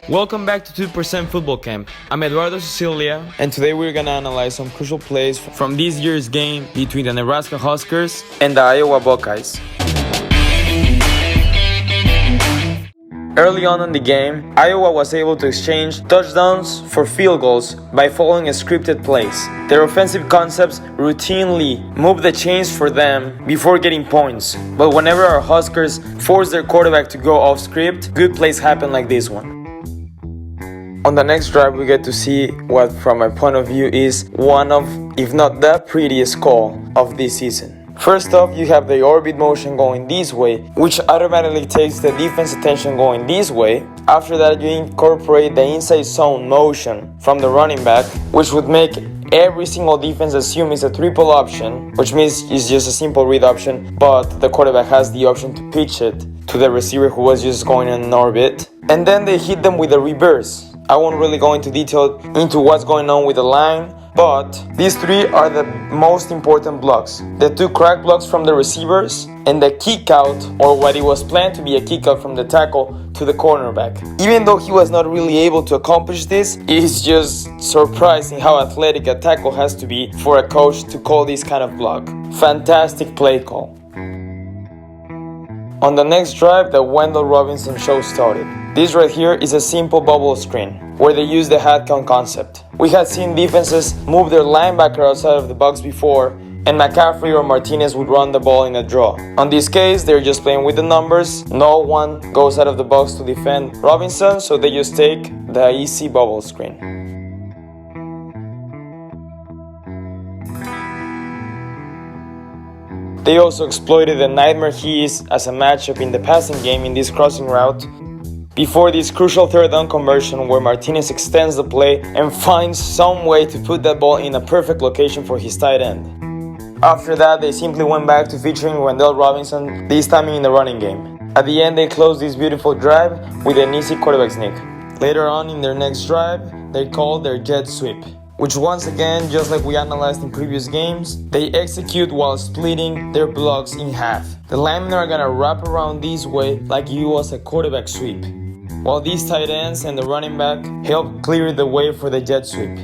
Welcome back to 2% Football Camp. I'm Eduardo, Sicilia, and today we're gonna analyze some crucial plays from this year's game between the Nebraska Huskers and the Iowa Buckeyes. Early on in the game, Iowa was able to exchange touchdowns for field goals by following a scripted plays. Their offensive concepts routinely move the chains for them before getting points, but whenever our Huskers force their quarterback to go off script, good plays happen like this one. On the next drive, we get to see what, from my point of view, is one of, if not the prettiest call of this season. First off, you have the orbit motion going this way, which automatically takes the defense attention going this way. After that, you incorporate the inside zone motion from the running back, which would make every single defense assume it's a triple option, which means it's just a simple read option, but the quarterback has the option to pitch it to the receiver who was just going in an orbit. And then they hit them with a reverse. I won't really go into detail into what's going on with the line, but these three are the most important blocks. The two crack blocks from the receivers and the kick out, or what it was planned to be a kick out from the tackle to the cornerback. Even though he was not really able to accomplish this, it's just surprising how athletic a tackle has to be for a coach to call this kind of block. Fantastic play call. On the next drive, the Wendell Robinson show started. This right here is a simple bubble screen where they use the head count concept. We had seen defenses move their linebacker outside of the box before, and McCaffrey or Martinez would run the ball in a draw. On this case, they're just playing with the numbers. No one goes out of the box to defend Robinson, so they just take the easy bubble screen. They also exploited the nightmare he is as a matchup in the passing game in this crossing route before this crucial third down conversion where Martinez extends the play and finds some way to put that ball in a perfect location for his tight end. After that, they simply went back to featuring Wendell Robinson, this time in the running game. At the end, they closed this beautiful drive with an easy quarterback sneak. Later on in their next drive, they called their jet sweep, which once again, just like we analyzed in previous games, they execute while splitting their blocks in half. The linemen are gonna wrap around this way like it was a quarterback sweep, while these tight ends and the running back help clear the way for the jet sweep.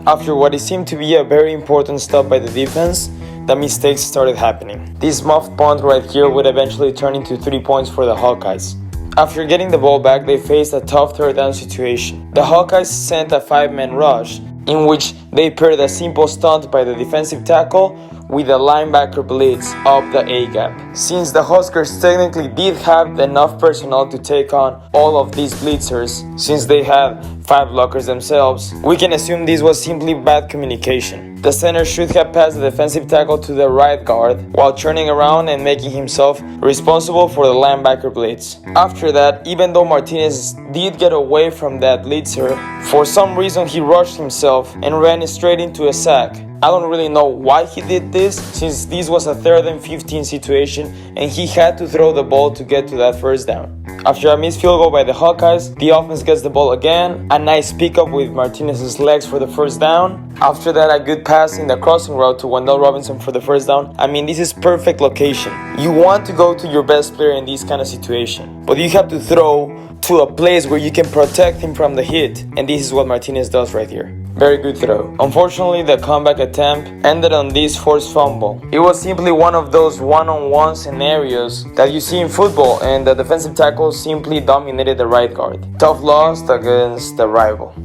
After what it seemed to be a very important stop by the defense, the mistakes started happening. This muffed punt right here would eventually turn into 3 points for the Hawkeyes. After getting the ball back, they faced a tough third down situation. The Hawkeyes sent a 5-man rush, in which they paired a simple stunt by the defensive tackle with a linebacker blitz up the A-gap. Since the Huskers technically did have enough personnel to take on all of these blitzers, since they had 5 blockers themselves, we can assume this was simply bad communication. The center should have passed the defensive tackle to the right guard while turning around and making himself responsible for the linebacker blitz. After that, even though Martinez did get away from that blitzer, for some reason he rushed himself and ran straight into a sack. I don't really know why he did this, since this was a 3rd and 15 situation and he had to throw the ball to get to that first down. After a missed field goal by the Hawkeyes, the offense gets the ball again, a nice pickup with Martinez's legs for the first down. After that, a good pass in the crossing route to Wendell Robinson for the first down. I mean, this is perfect location. You want to go to your best player in this kind of situation, but you have to throw to a place where you can protect him from the hit, and this is what Martinez does right here. Very good throw. Unfortunately, the comeback attempt ended on this forced fumble. It was simply one of those one-on-one scenarios that you see in football, and the defensive tackle simply dominated the right guard. Tough loss against the rival.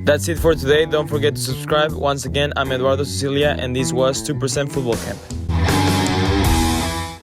That's it for today. Don't forget to subscribe. Once again, I'm Eduardo, Sicilia, and this was 2% Football Camp.